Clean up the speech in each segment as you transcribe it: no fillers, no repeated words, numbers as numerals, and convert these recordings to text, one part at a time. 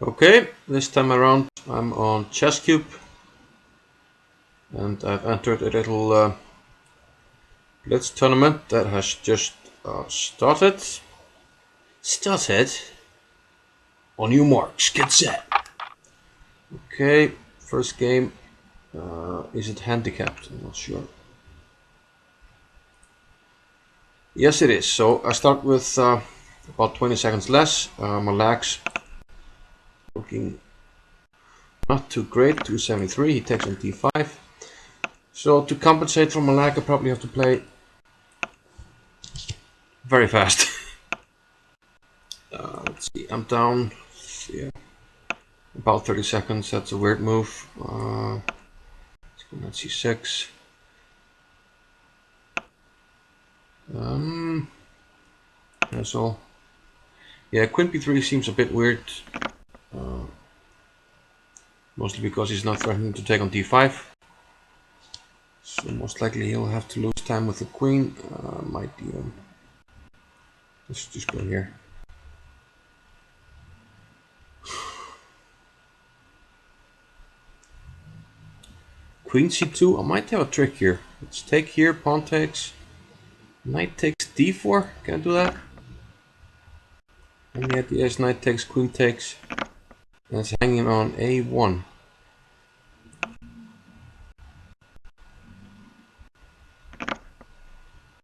Okay, this time around I'm on ChessCube and I've entered a little blitz tournament that has just started. On your marks, get set. Okay, first game. Is it handicapped? I'm not sure. Yes, it is. So I start with about 20 seconds less. My lags looking not too great. 273. He takes on d5. So to compensate for my lag, I probably have to play very fast. Let's see. I'm down. Yeah, about 30 seconds. That's a weird move. Let's go at c6. Cancel. Yeah, queen b3 seems a bit weird. Mostly because he's not threatening to take on d5. So most likely he'll have to lose time with the queen. Might even. Let's just go here. Queen c2. I might have a trick here. Let's take here. Pawn takes. Knight takes d4. Can I do that? And the idea is knight takes, queen takes. And it's hanging on a1.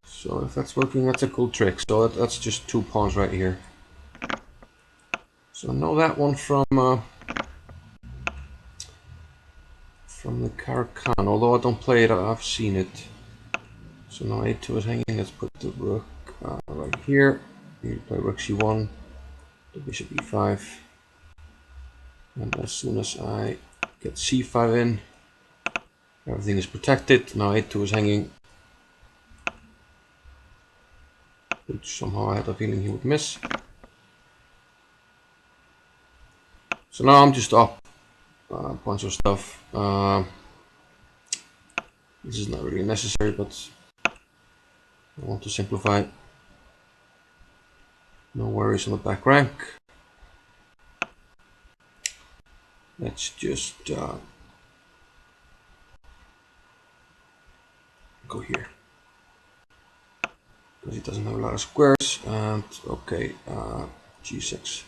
So if that's working, that's a cool trick. So that's just two pawns right here. So I know that one from the Caracan. Although I don't play it, I've seen it. So now a2 is hanging. Let's put the rook right here. You play rook c1, the bishop e5. And as soon as I get c5 in, everything is protected. Now a2 is hanging, which somehow I had a feeling he would miss. So now I'm just up a bunch of stuff. This is not really necessary, but I want to simplify. No worries on the back rank. Let's just go here. Because he doesn't have a lot of squares. And okay, g6.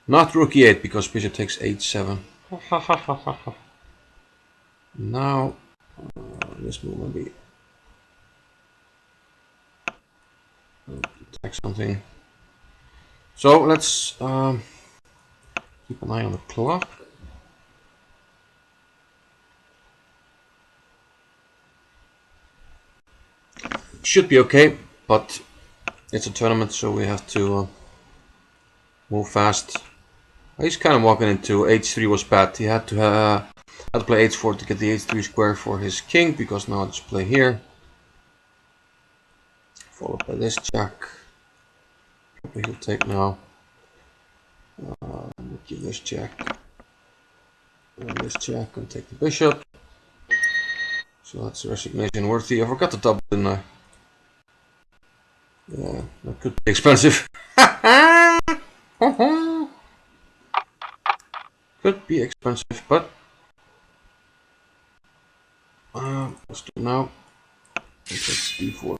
Not rook e8 because bishop takes h7. Now, this move maybe attack something. So let's keep an eye on the clock. Should be okay, but it's a tournament, so we have to move fast. He's kind of walking into h3 was bad. He had to play h4 to get the h3 square for his king, because now I'll just play here. Followed by this jack. Probably he'll take now. We'll give this jack and this jack and take the bishop. So that's a resignation worthy. I forgot to double, didn't I? Yeah, that could be expensive. Could be expensive, but let's do now. Let's d4.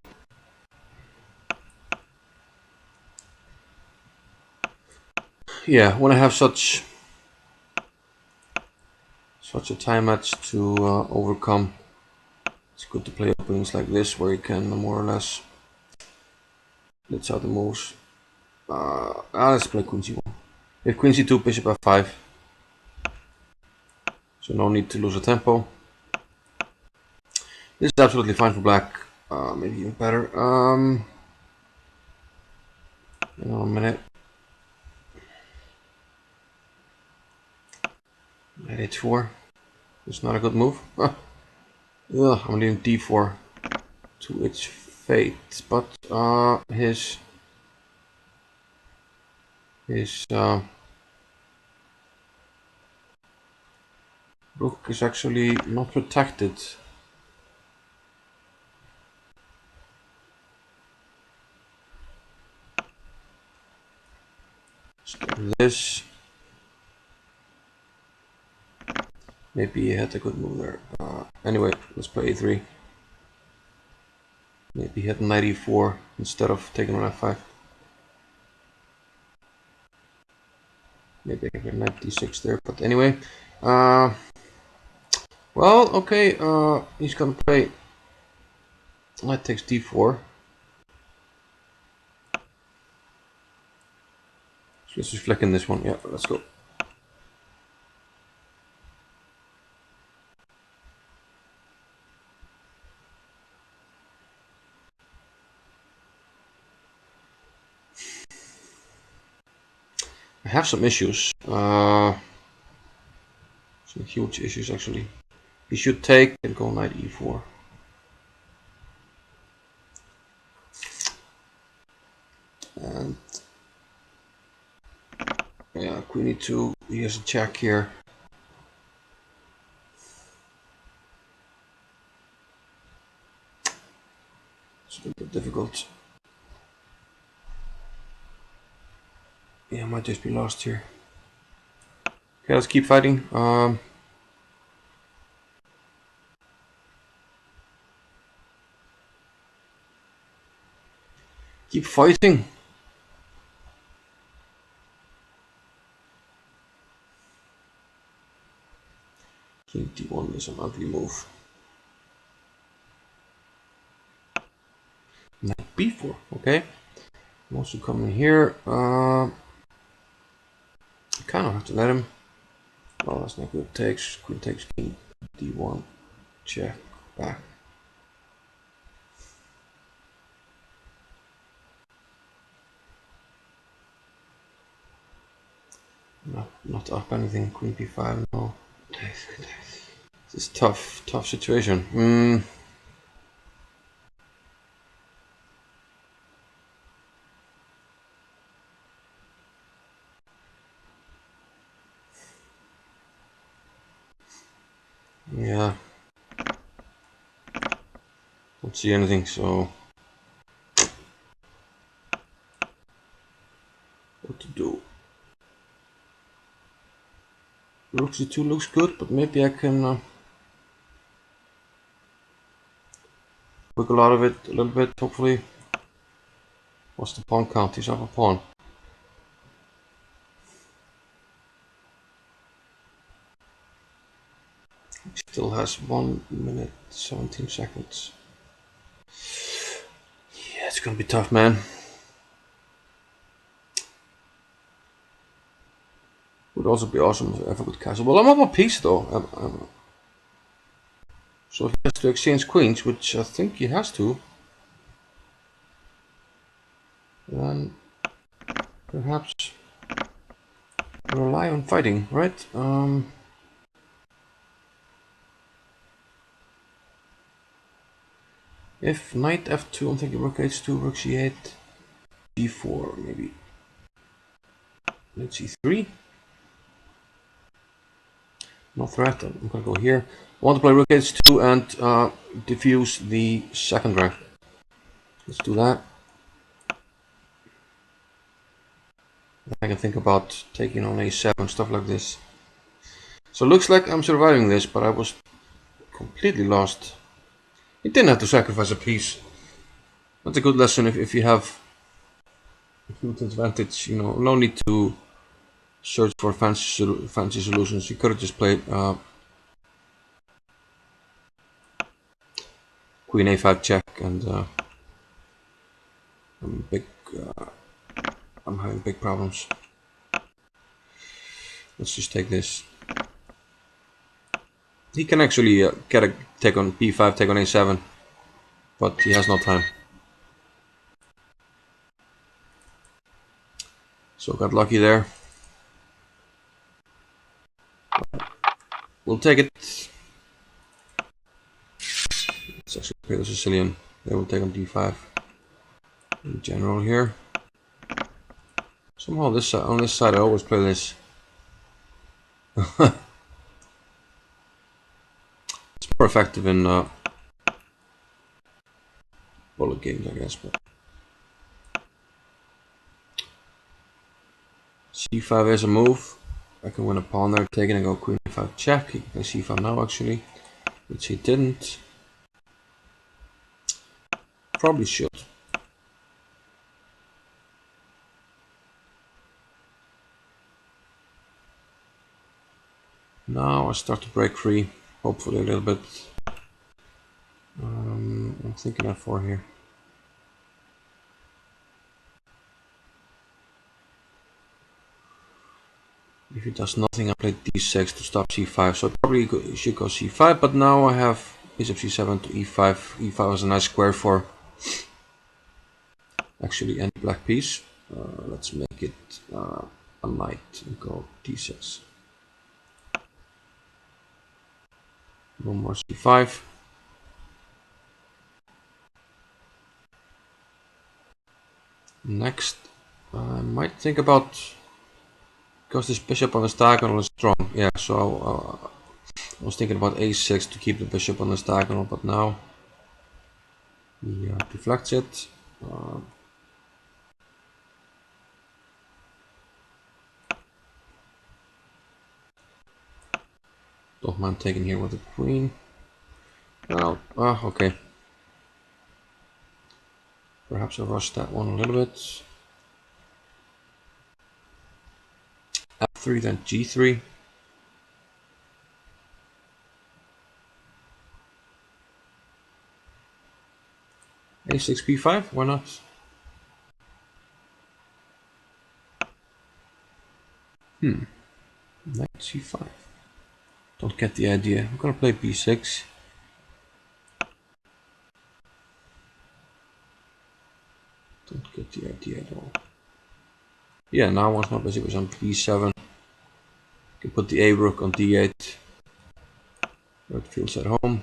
Yeah, when I have such a time match to overcome, it's good to play openings like this where you can more or less blitz out the moves. Let's play queen c1. If queen c2, bishop f5. So no need to lose a tempo. This is absolutely fine for black. Maybe even better. Hang on a minute. Knight h4. It's not a good move. I'm leaving d4 to its fate, but his rook is actually not protected. Let's do this. Maybe he had a good move there. Anyway, let's play a3. Maybe he had knight e4 instead of taking on f5. Maybe I can play knight d6 there, but anyway. Well, okay, he's gonna play knight takes d4. So let's just flick in this one. Yeah, let's go. I have some issues. Some huge issues actually. He should take and go knight e4. And yeah, queen e2. He has a check here. It's a bit difficult. Yeah, I might just be lost here. Okay, let's keep fighting. Keep fighting. King d1 is an ugly move. Knight b4. Okay. I'm also coming here. I kind of have to let him. Well, that's not good. Takes queen takes king d1. Check back. Not up anything. Queen b5. No. This is tough situation. Yeah. Don't see anything, so what to do? Rook c2 looks good, but maybe I can wiggle out of it a little bit, hopefully. What's the pawn count? He's up a pawn. He still has 1 minute 17 seconds. Yeah, it's gonna be tough, man. Would also be awesome if I could castle. Well, I'm up a piece though. So if he has to exchange queens, which I think he has to, then perhaps rely on fighting, right? If knight f2, I'm thinking rook h2, rook c8, d4 maybe. Knight c3. No threat. I'm gonna go here. I want to play rook h2 and diffuse the second rank. Let's do that. I can think about taking on a7, stuff like this. So it looks like I'm surviving this, but I was completely lost. You didn't have to sacrifice a piece. That's a good lesson if you have a huge advantage. You know, no need to search for fancy solutions. You could have just played queen a5 check, and I'm having big problems. Let's just take this. He can actually get a take on b5, take on a7, but he has no time. So got lucky there. We'll take it. Let's actually play the Sicilian. They will take on d5. In general here. Somehow this side, on this side I always play this. It's more effective in bullet games, I guess. But c5 is a move. I can win a pawn there, take it and go queen f5 check. He can play c5 now actually, which he didn't. Probably should. Now I start to break free, hopefully a little bit. I'm thinking f4 here. If he does nothing, I play d6 to stop c5, so probably should go c5, but now I have bishop c7 to e5. e5 is a nice square for actually any black piece. Let's make it a knight and go d6. One more c5. Next, I might think about, because this bishop on this diagonal is strong. Yeah, so I was thinking about a6 to keep the bishop on this diagonal, but now he deflects it. Don't mind taking here with the queen. Now, okay. Perhaps I rushed that one a little bit. F3, then G3. A6, B5, why not? Knight C5. Don't get the idea. I'm gonna play B6. Don't get the idea at all. Yeah, now once my bishop is on B7, I can put the A rook on D8. Where it feels at home.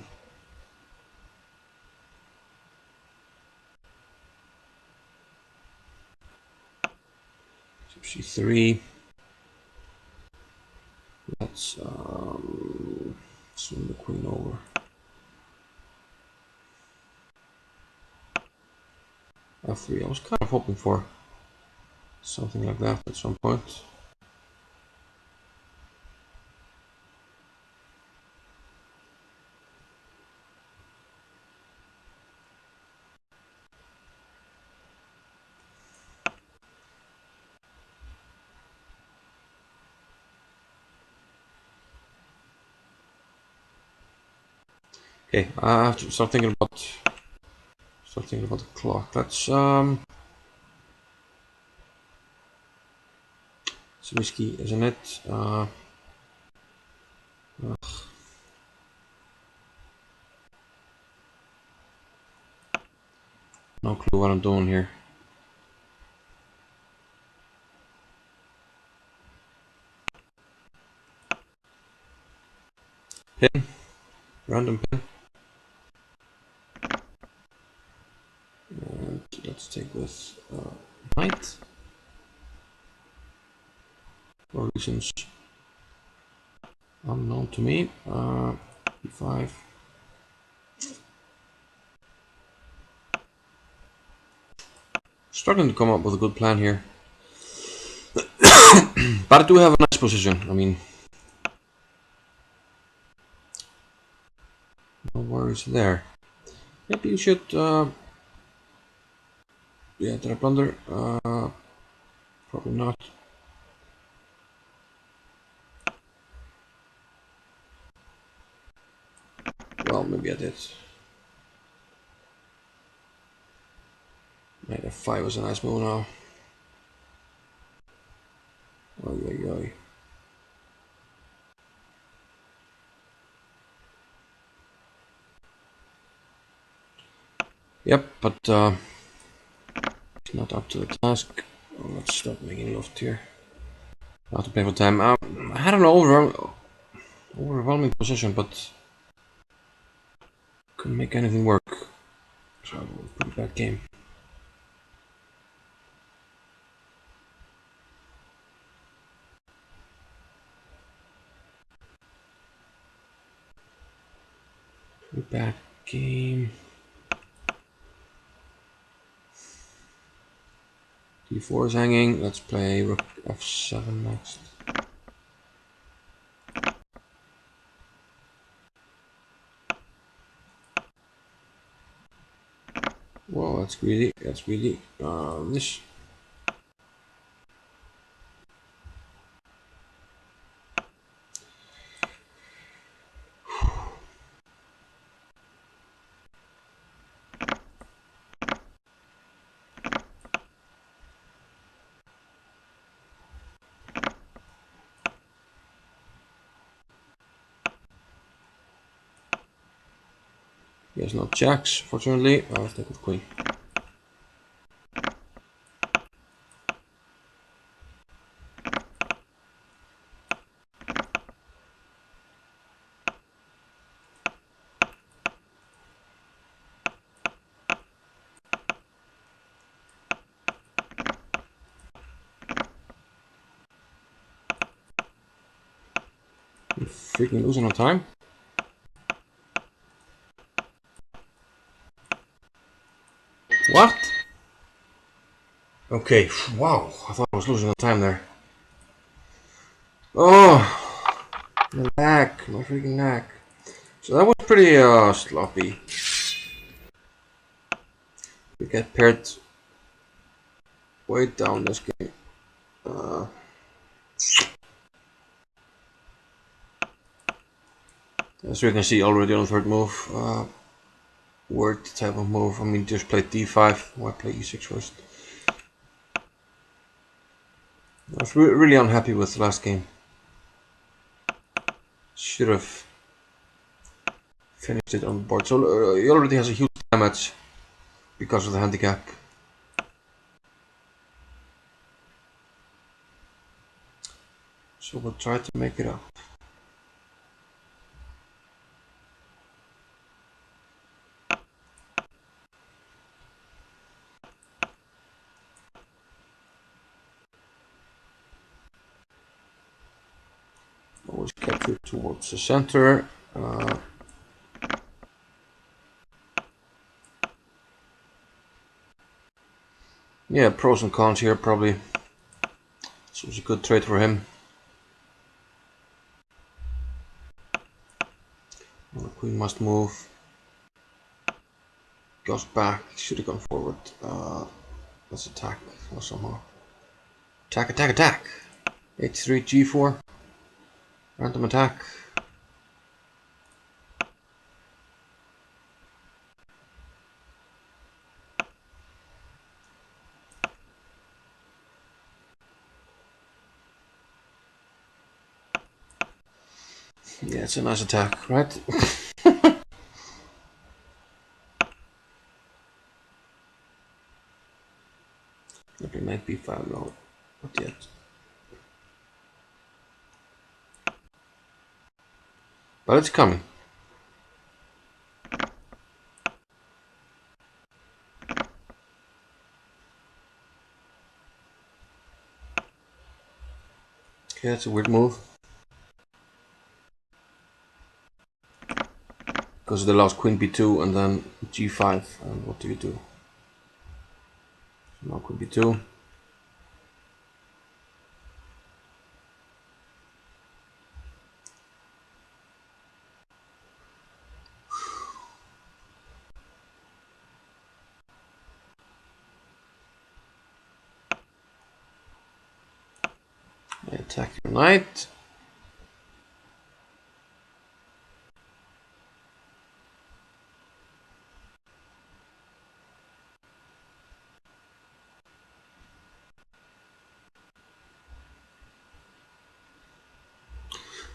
C3. Let's swing the queen over. F3. I was kind of hoping for something like that at some point. Okay, I have to start thinking about the clock. Let's it's risky, isn't it? No clue what I'm doing here. Pin, random pin. And let's take this knight. For reasons unknown to me. E5. Struggling to come up with a good plan here. But I do have a nice position. I mean, no worries there. Maybe you should. Yeah, did I blunder? Probably not. Well, maybe I did. Knight F5 was a nice move now. Oy, oy, oy. Yep, but it's not up to the task. Oh, let's stop making loft here. I have to play for time. I had an overwhelming position, but couldn't make anything work. So, pretty bad game. Pretty bad game. D4 is hanging. Let's play rook F7 next. That's really this. He has no jacks, fortunately. I'll take with queen. I'm freaking losing on time. What? Okay, wow, I thought I was losing on time there. Oh, my neck, my freaking neck. So that was pretty sloppy. We get paired way down this game. As you can see already on the third move, word type of move. I mean, just play d5. Why play e6 first? I was really unhappy with the last game. Should have finished it on the board. So he already has a huge damage because of the handicap. So we'll try to make it up. Always capture towards the center. Yeah, pros and cons here probably. So it's a good trade for him. Well, the queen must move. Goes back. Should have gone forward. Let's attack or somehow. Attack, attack, attack. H3, G4. Random attack. Yeah, it's a nice attack, right? Maybe knight b5, no, not yet. But it's coming. Okay, that's a weird move. Because it allows queen b2 and then g5. And what do you do? Now queen b2. I attack your knight.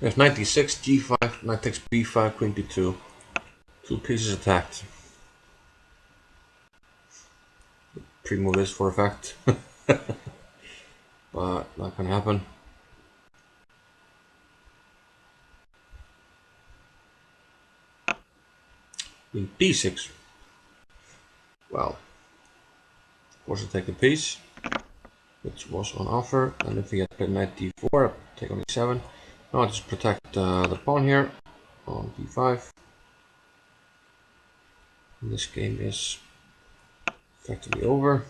There's knight d6, g5, knight takes b5, queen b2. Two pieces attacked. Pre-move this for a fact. But that can happen. Queen d6. Well, of course I take the piece, which was on offer. And if we had played knight d4, take on e7. Now I just protect the pawn here on d5. And this game is effectively over.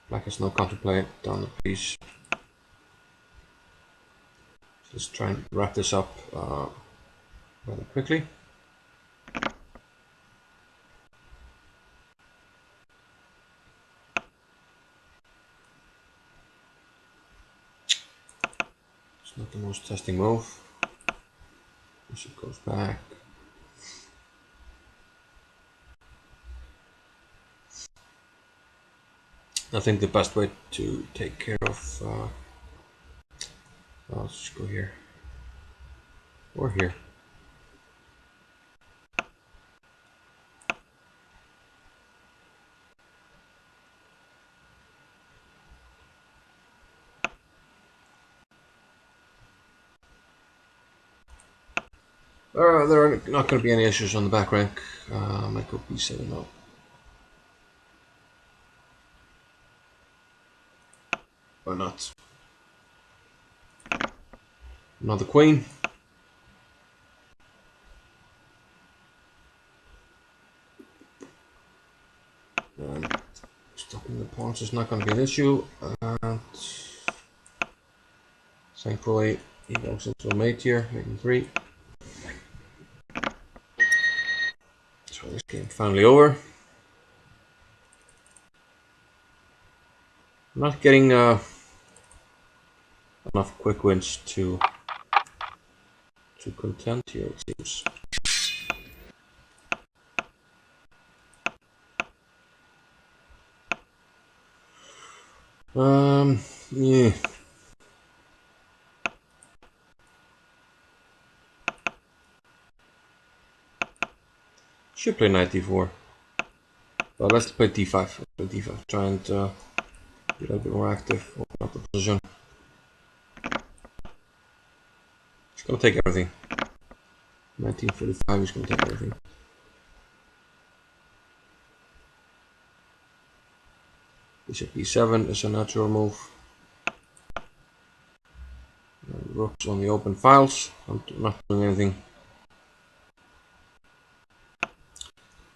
Black has no counterplay down the piece. Let's try and wrap this up. rather quickly. It's not the most testing move. Bishop goes back. I think the best way to take care of I'll just go here or here. There are not going to be any issues on the back rank. Might go b7 now. Or not. Another queen. Stopping the pawns is not going to be an issue. And thankfully, he goes into a mate here, mate in 3. So this game finally over. I'm not getting enough quick wins to contend here, it seems. Yeah. Should play knight d4. Well, let's play d5. Let's play d5. Try and be a little bit more active. Open up the position. He's gonna take everything. 1945, he's gonna take everything. Bishop b7 is a natural move. Rook's on the open files. I'm not doing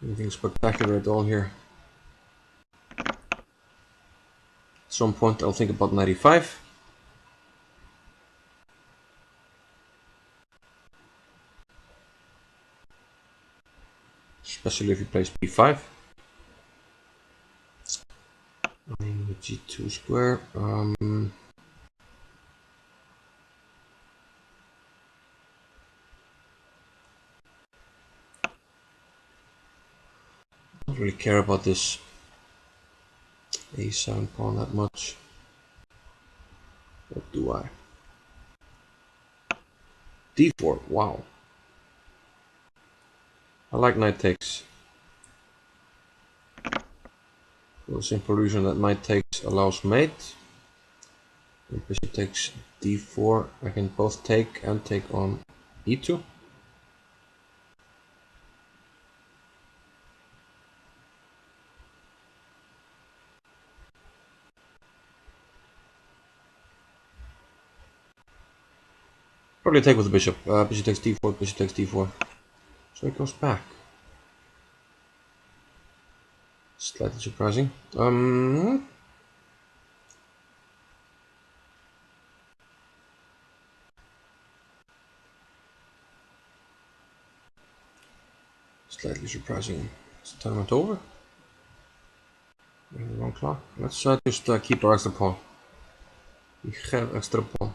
anything spectacular at all here. At some point I'll think about 95. Especially if he plays b5. G2 square. Don't really care about this a7 pawn that much. What do I? d4. Wow. I like knight takes. For the simple reason that knight takes allows mate. If bishop takes d4, I can both take and take on e2. Probably take with the bishop. Bishop takes d4, bishop takes d4. So it goes back. Slightly surprising. Slightly surprising. Is the tournament over? We're in the wrong clock. Let's just keep our extra pawn. We have extra pawn.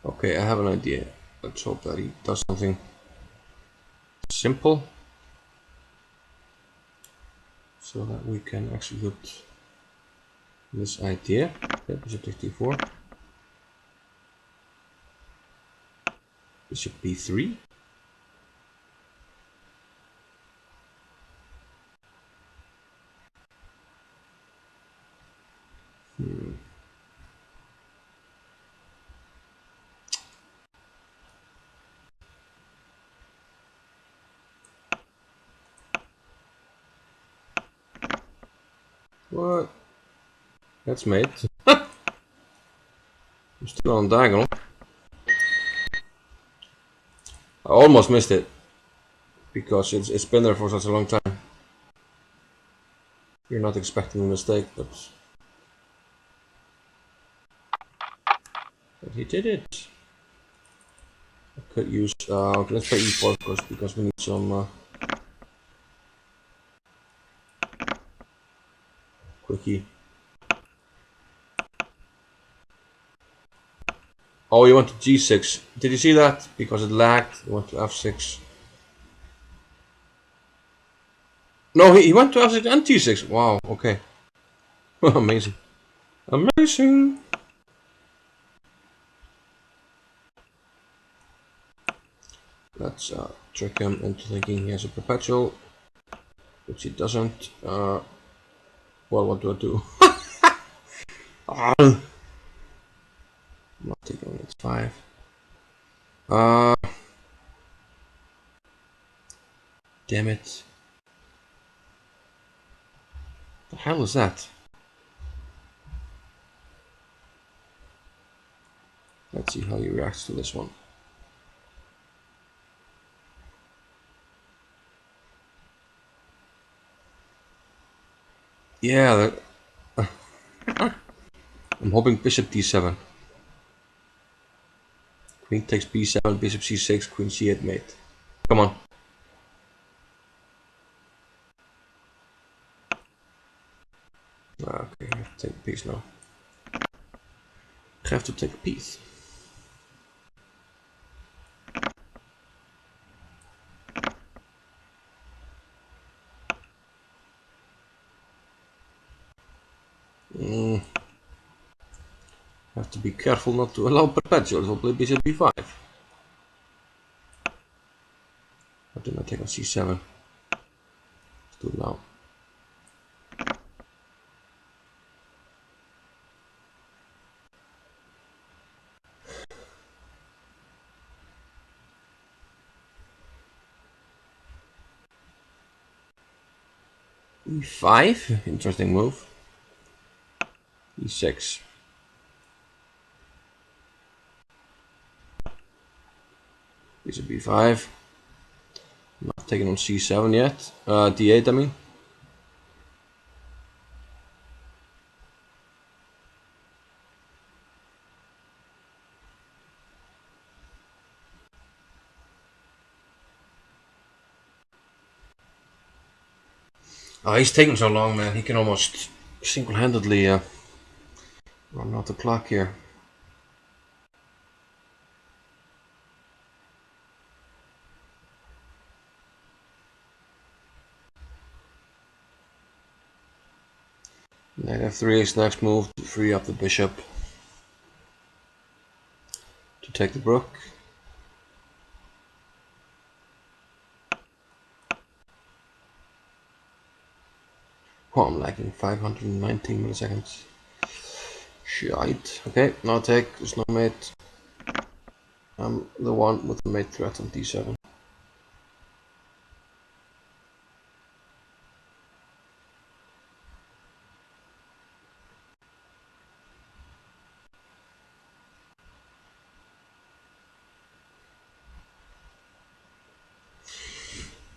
Okay, I have an idea. Let's hope that he does something simple so that we can execute this idea. Okay, bishop takes d4. Bishop b3. What? That's mate. I'm still on diagonal. I almost missed it because it's been there for such a long time. You're not expecting a mistake, but he did it. I could use. Okay, let's play e4 first because we need some quickie. Oh, you went to g6. Did you see that? Because it lagged. You went to f6. No, he went to f6 and t6. Wow. Okay. Amazing. Amazing. Let's trick him into thinking he has a perpetual, which he doesn't. Well, what do I do? I'm not taking it. 5. Uh, damn it. The hell is that? Let's see how he reacts to this one. Yeah, I'm hoping bishop d7. Queen takes b7, bishop c6, queen c8 mate. Come on. Okay, I have to take a piece now. I have to take a piece. Have to be careful not to allow perpetuals. I'll play bishop b5. I did not take on c7. It's too loud. e5, interesting move. e6. Bishop b5. Not taking on c7 yet. d8, I mean. Oh, he's taking so long, man. He can almost single-handedly run out the clock here. Knight f3 is next move to free up the bishop to take the rook. Oh, I'm lagging 519 milliseconds. Shite. Okay, now take. There's no mate. I'm the one with the mate threat on d7.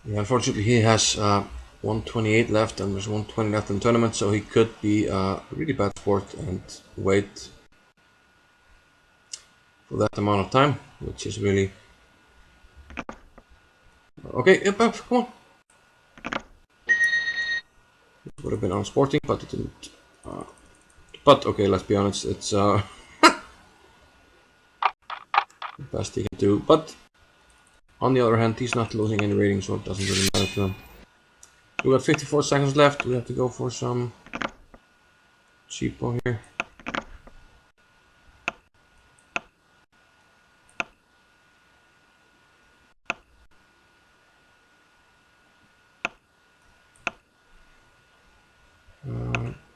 Yeah, unfortunately, he has 128 left, and there's 120 left in the tournament, so he could be a really bad sport and wait for that amount of time, which is really okay. Yep, come on. It would have been unsporting, but it didn't. But okay, let's be honest, it's the best he can do. But on the other hand, he's not losing any ratings, so it doesn't really matter to him. We got 54 seconds left. We have to go for some cheapo here.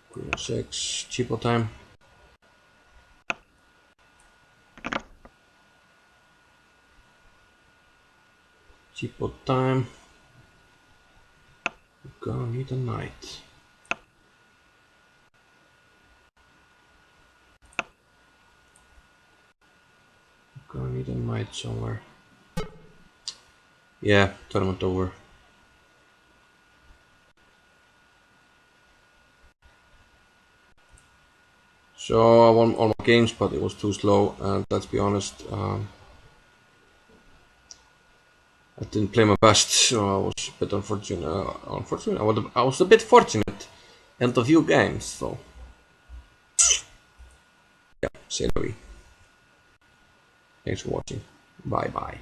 Queen 6, cheapo time. Cheapo time. We're gonna need a knight. We're gonna need a knight somewhere. Yeah, tournament over. So I won all my games, but it was too slow, and let's be honest, I didn't play my best, so I was a bit unfortunate. I was a bit fortunate in a few games, so yeah, c'est la vie. Thanks for watching. Bye bye.